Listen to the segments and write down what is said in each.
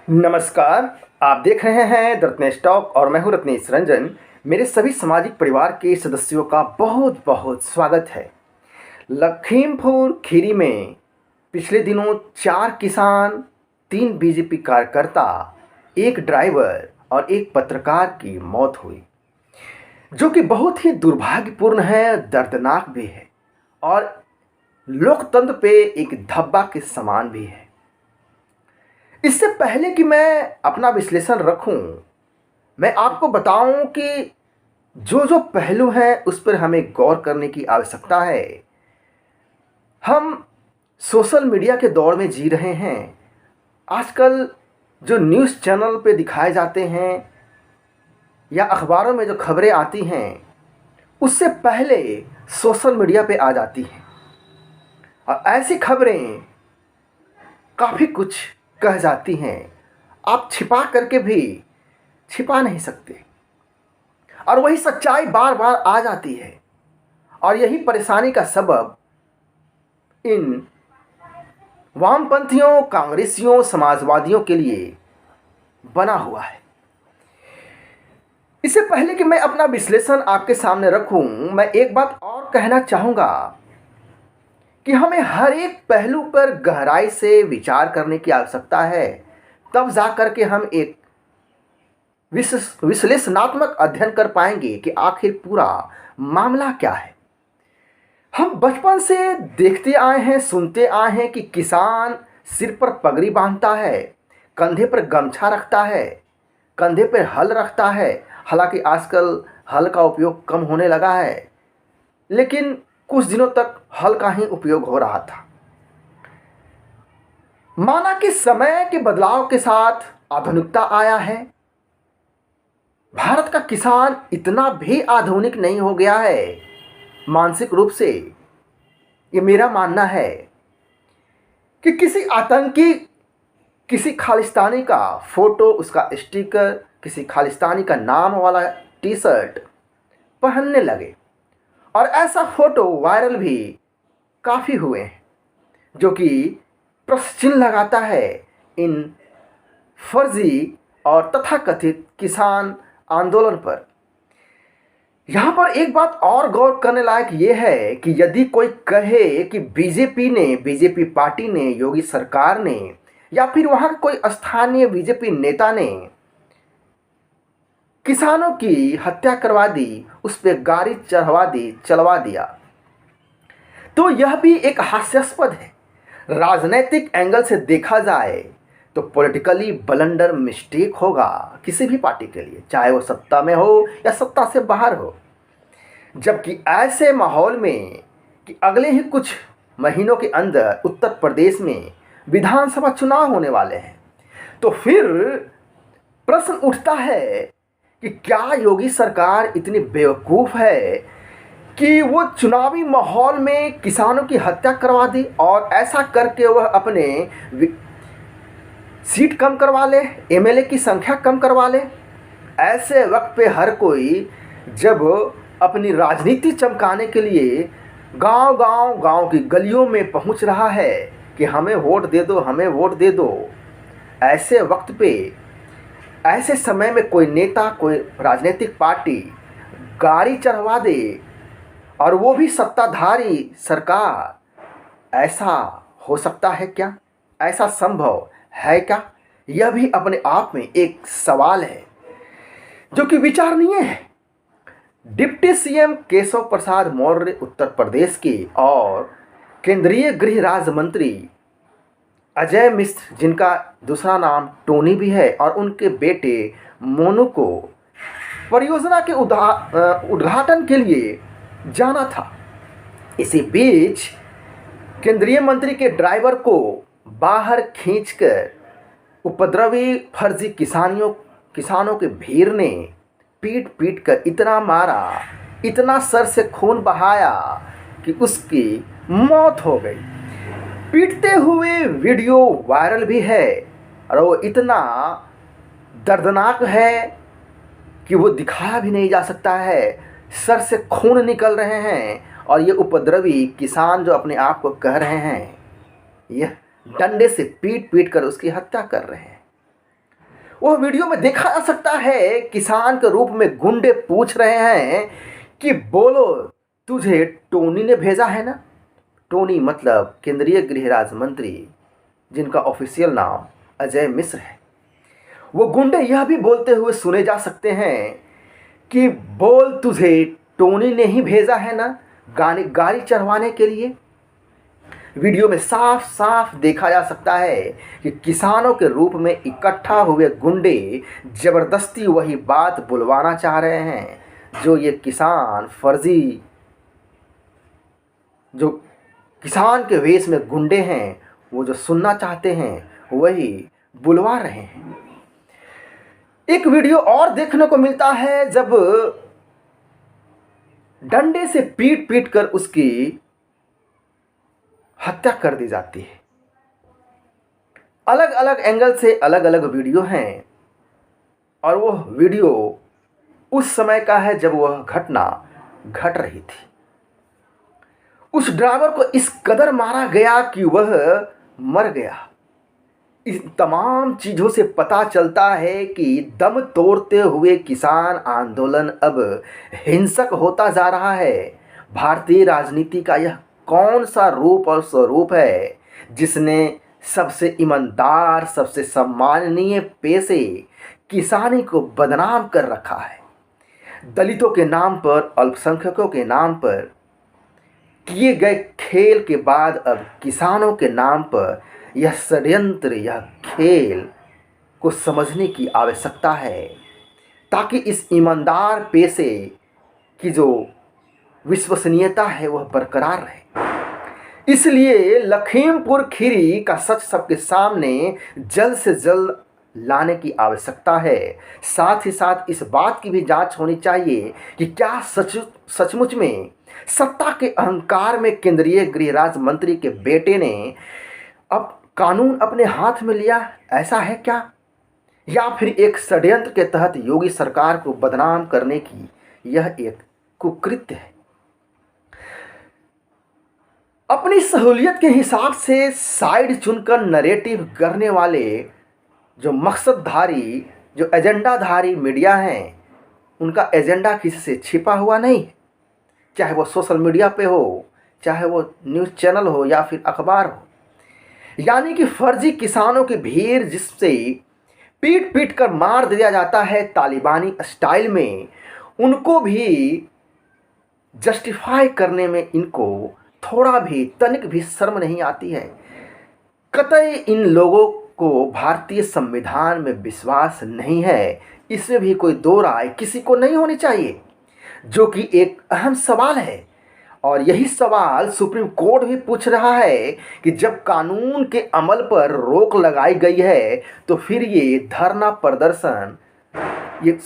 नमस्कार। आप देख रहे हैं द रत्नेश टॉक और मैं हूं रत्नेश रंजन। मेरे सभी सामाजिक परिवार के सदस्यों का बहुत बहुत स्वागत है। लखीमपुर खीरी में पिछले दिनों 4 किसान, 3 बीजेपी कार्यकर्ता, एक ड्राइवर और एक पत्रकार की मौत हुई, जो कि बहुत ही दुर्भाग्यपूर्ण है, दर्दनाक भी है और लोकतंत्र पे एक धब्बा के समान भी है। इससे पहले कि मैं अपना विश्लेषण रखूं, मैं आपको बताऊं कि जो पहलू हैं उस पर हमें गौर करने की आवश्यकता है। हम सोशल मीडिया के दौर में जी रहे हैं। आजकल जो न्यूज़ चैनल पे दिखाए जाते हैं या अखबारों में जो खबरें आती हैं, उससे पहले सोशल मीडिया पे आ जाती हैं और ऐसी खबरें काफ़ी कुछ कह जाती हैं। आप छिपा करके भी छिपा नहीं सकते और वही सच्चाई बार बार आ जाती है और यही परेशानी का सबब इन वामपंथियों, कांग्रेसियों, समाजवादियों के लिए बना हुआ है। इससे पहले कि मैं अपना विश्लेषण आपके सामने रखूं, मैं एक बात और कहना चाहूँगा कि हमें हर एक पहलू पर गहराई से विचार करने की आवश्यकता है। तब जा कर के हम एक विश्लेषणात्मक अध्ययन कर पाएंगे कि आखिर पूरा मामला क्या है। हम बचपन से देखते आए हैं, सुनते आए हैं कि किसान सिर पर पगड़ी बांधता है, कंधे पर गमछा रखता है, कंधे पर हल रखता है। हालांकि आजकल हल का उपयोग कम होने लगा है, लेकिन कुछ दिनों तक हल का ही उपयोग हो रहा था। माना कि समय के बदलाव के साथ आधुनिकता आया है। भारत का किसान इतना भी आधुनिक नहीं हो गया है मानसिक रूप से। ये मेरा मानना है कि किसी आतंकी, किसी खालिस्तानी का फोटो, उसका स्टिकर, किसी खालिस्तानी का नाम वाला टी शर्ट पहनने लगे और ऐसा फोटो वायरल भी काफ़ी हुए हैं, जो कि प्रश्न चिन्ह लगाता है इन फर्जी और तथाकथित किसान आंदोलन पर। यहाँ पर एक बात और गौर करने लायक ये है कि यदि कोई कहे कि बीजेपी पार्टी ने, योगी सरकार ने या फिर वहाँ का कोई स्थानीय बीजेपी नेता ने किसानों की हत्या करवा दी, उस पर गाड़ी चलवा दिया, तो यह भी एक हास्यास्पद है। राजनीतिक एंगल से देखा जाए तो पॉलिटिकली ब्लंडर मिस्टेक होगा किसी भी पार्टी के लिए, चाहे वो सत्ता में हो या सत्ता से बाहर हो। जबकि ऐसे माहौल में कि अगले ही कुछ महीनों के अंदर उत्तर प्रदेश में विधानसभा चुनाव होने वाले हैं, तो फिर प्रश्न उठता है कि क्या योगी सरकार इतनी बेवकूफ़ है कि वो चुनावी माहौल में किसानों की हत्या करवा दी और ऐसा करके वह अपने सीट कम करवा ले, एमएलए की संख्या कम करवा ले। ऐसे वक्त पे हर कोई जब अपनी राजनीति चमकाने के लिए गांव की गलियों में पहुंच रहा है कि हमें वोट दे दो, हमें वोट दे दो, ऐसे वक्त पे, ऐसे समय में कोई नेता, कोई राजनीतिक पार्टी गाड़ी चढ़वा दे और वो भी सत्ताधारी सरकार, ऐसा हो सकता है क्या? ऐसा संभव है क्या? यह भी अपने आप में एक सवाल है जो कि विचारणीय है। डिप्टी सीएम केशव प्रसाद मौर्य उत्तर प्रदेश के और केंद्रीय गृह राज्य मंत्री अजय मिश्र, जिनका दूसरा नाम टोनी भी है, और उनके बेटे मोनू को परियोजना के उद्घाटन के लिए जाना था। इसी बीच केंद्रीय मंत्री के ड्राइवर को बाहर खींचकर उपद्रवी फर्जी किसानों के भीड़ ने पीट कर इतना मारा, इतना सर से खून बहाया कि उसकी मौत हो गई। पीटते हुए वीडियो वायरल भी है और वो इतना दर्दनाक है कि वो दिखाया भी नहीं जा सकता है। सर से खून निकल रहे हैं और ये उपद्रवी किसान जो अपने आप को कह रहे हैं, यह डंडे से पीट कर उसकी हत्या कर रहे हैं। वो वीडियो में देखा जा सकता है किसान के रूप में गुंडे पूछ रहे हैं कि बोलो, तुझे टोनी ने भेजा है ना। टोनी मतलब केंद्रीय गृह राज्य मंत्री, जिनका ऑफिशियल नाम अजय मिश्र है। वो गुंडे यह भी बोलते हुए सुने जा सकते हैं कि बोल, तुझे टोनी ने ही भेजा है ना गाड़ी चढ़वाने के लिए। वीडियो में साफ साफ देखा जा सकता है कि किसानों के रूप में इकट्ठा हुए गुंडे जबरदस्ती वही बात बुलवाना चाह रहे हैं जो ये जो किसान के वेश में गुंडे हैं, वो जो सुनना चाहते हैं वही बुलवा रहे हैं। एक वीडियो और देखने को मिलता है जब डंडे से पीट पीट कर उसकी हत्या कर दी जाती है। अलग अलग एंगल से अलग अलग वीडियो हैं और वो वीडियो उस समय का है जब वह घटना घट रही थी। उस ड्राइवर को इस कदर मारा गया कि वह मर गया। इन तमाम चीज़ों से पता चलता है कि दम तोड़ते हुए किसान आंदोलन अब हिंसक होता जा रहा है। भारतीय राजनीति का यह कौन सा रूप और स्वरूप है जिसने सबसे ईमानदार, सबसे सम्माननीय पेशे किसानी को बदनाम कर रखा है। दलितों के नाम पर, अल्पसंख्यकों के नाम पर किए गए खेल के बाद अब किसानों के नाम पर यह षड्यंत्र, यह खेल को समझने की आवश्यकता है ताकि इस ईमानदार पेशे की जो विश्वसनीयता है वह बरकरार रहे। इसलिए लखीमपुर खीरी का सच सबके सामने जल्द से जल्द लाने की आवश्यकता है। साथ ही साथ इस बात की भी जांच होनी चाहिए कि क्या सचमुच में सत्ता के अहंकार में केंद्रीय गृह राज्य मंत्री के बेटे ने अब कानून अपने हाथ में लिया, ऐसा है क्या? या फिर एक षड्यंत्र के तहत योगी सरकार को बदनाम करने की यह एक कुकृत्य है। अपनी सहूलियत के हिसाब से साइड चुनकर नरेटिव करने वाले जो मकसदधारी, जो एजेंडाधारी मीडिया हैं, उनका एजेंडा किसी से छिपा हुआ नहीं है। चाहे वो सोशल मीडिया पे हो, चाहे वो न्यूज़ चैनल हो या फिर अखबार हो। यानी कि फर्जी किसानों की भीड़ जिससे पीट पीट कर मार दिया जाता है तालिबानी स्टाइल में, उनको भी जस्टिफाई करने में इनको थोड़ा भी, तनिक भी शर्म नहीं आती है। कतई इन लोगों को भारतीय संविधान में विश्वास नहीं है, इसमें भी कोई दो राय किसी को नहीं होनी चाहिए, जो कि एक अहम सवाल है। और यही सवाल सुप्रीम कोर्ट भी पूछ रहा है कि जब कानून के अमल पर रोक लगाई गई है तो फिर ये धरना प्रदर्शन, ये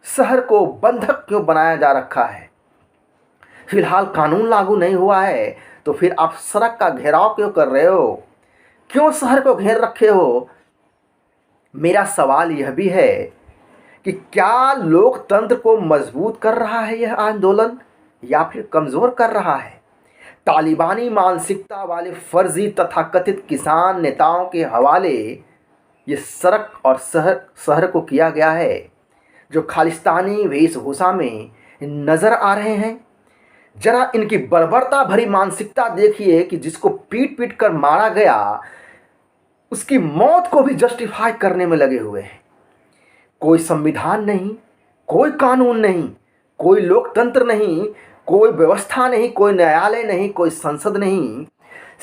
शहर को बंधक क्यों बनाया जा रखा है? फिलहाल कानून लागू नहीं हुआ है तो फिर आप सड़क का घेराव क्यों कर रहे हो? क्यों शहर को घेर रखे हो? मेरा सवाल यह भी है कि क्या लोकतंत्र को मजबूत कर रहा है यह आंदोलन या फिर कमज़ोर कर रहा है? तालिबानी मानसिकता वाले फर्जी तथाकथित किसान नेताओं के हवाले ये सड़क और शहर को किया गया है, जो खालिस्तानी वेशभूषा में नज़र आ रहे हैं। जरा इनकी बर्बरता भरी मानसिकता देखिए कि जिसको पीट पीट कर मारा गया उसकी मौत को भी जस्टिफाई करने में लगे हुए हैं। कोई संविधान नहीं, कोई कानून नहीं, कोई लोकतंत्र नहीं, कोई व्यवस्था नहीं, कोई न्यायालय नहीं, कोई संसद नहीं,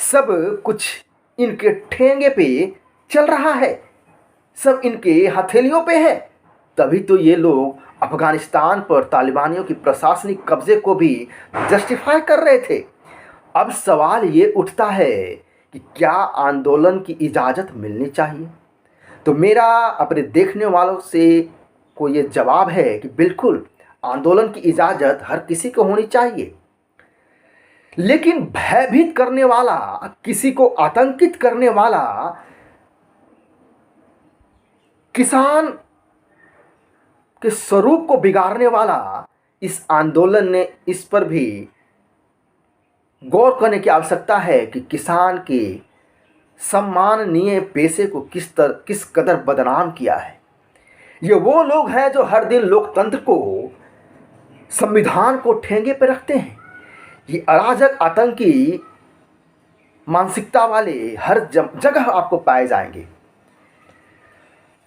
सब कुछ इनके ठेंगे पे चल रहा है, सब इनके हथेलियों पे है। तभी तो ये लोग अफगानिस्तान पर तालिबानियों की प्रशासनिक कब्जे को भी जस्टिफाई कर रहे थे। अब सवाल ये उठता है कि क्या आंदोलन की इजाज़त मिलनी चाहिए? तो मेरा अपने देखने वालों से को ये जवाब है कि बिल्कुल आंदोलन की इजाज़त हर किसी को होनी चाहिए, लेकिन भयभीत करने वाला, किसी को आतंकित करने वाला, किसान के स्वरूप को बिगाड़ने वाला इस आंदोलन ने इस पर भी गौर करने की आवश्यकता है कि किसान के सम्माननीय पेशे को किस कदर बदनाम किया है। ये वो लोग हैं जो हर दिन लोकतंत्र को, संविधान को ठेंगे पे रखते हैं। ये अराजक आतंकी मानसिकता वाले हर जगह आपको पाए जाएंगे।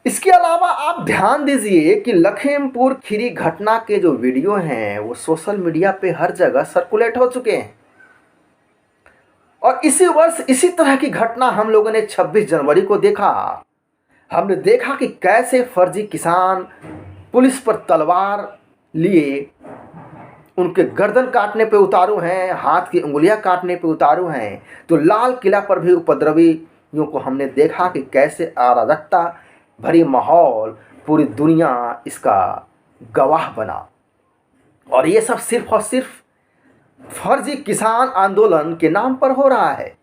इसके अलावा आप ध्यान दीजिए कि लखीमपुर खीरी घटना के जो वीडियो हैं वो सोशल मीडिया पे हर जगह सर्कुलेट हो चुके हैं। और इसी वर्ष इसी तरह की घटना हम लोगों ने 26 जनवरी को देखा। हमने देखा कि कैसे फर्जी किसान पुलिस पर तलवार लिए उनके गर्दन काटने पे उतारू हैं, हाथ की उंगलियां काटने पे उतारू हैं। तो लाल किला पर भी उपद्रवियों को हमने देखा कि कैसे अराजकता भरी माहौल, पूरी दुनिया इसका गवाह बना। और ये सब सिर्फ और सिर्फ फर्जी किसान आंदोलन के नाम पर हो रहा है।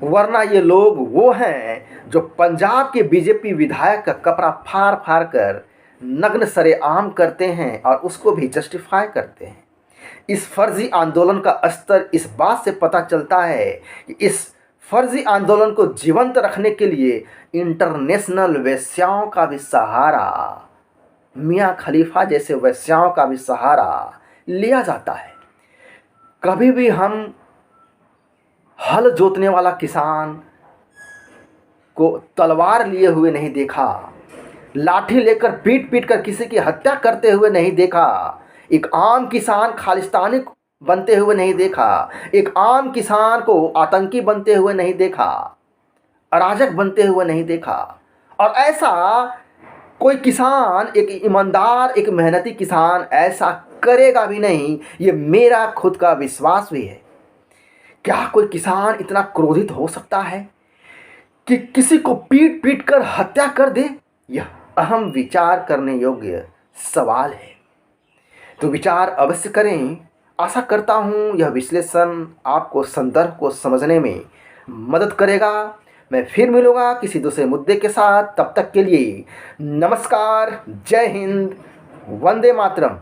वरना ये लोग वो हैं जो पंजाब के बीजेपी विधायक का कपड़ा फाड़ फाड़ कर नग्न सरेआम करते हैं और उसको भी जस्टिफाई करते हैं। इस फर्जी आंदोलन का स्तर इस बात से पता चलता है कि इस फर्जी आंदोलन को जीवंत रखने के लिए इंटरनेशनल वेश्याओं का भी सहारा, मियाँ खलीफा जैसे वेश्याओं का भी सहारा लिया जाता है। कभी भी हम हल जोतने वाला किसान को तलवार लिए हुए नहीं देखा, लाठी लेकर पीट पीट कर किसी की हत्या करते हुए नहीं देखा, एक आम किसान खालिस्तानी बनते हुए नहीं देखा, एक आम किसान को आतंकी बनते हुए नहीं देखा, अराजक बनते हुए नहीं देखा। और ऐसा कोई किसान, एक ईमानदार, एक मेहनती किसान ऐसा करेगा भी नहीं, ये मेरा खुद का विश्वास भी है। क्या कोई किसान इतना क्रोधित हो सकता है कि किसी को पीट पीट कर हत्या कर दे? यह अहम विचार करने योग्य सवाल है। तो विचार अवश्य करें। आशा करता हूँ यह विश्लेषण आपको संदर्भ को समझने में मदद करेगा। मैं फिर मिलूँगा किसी दूसरे मुद्दे के साथ। तब तक के लिए नमस्कार, जय हिंद, वंदे मातरम।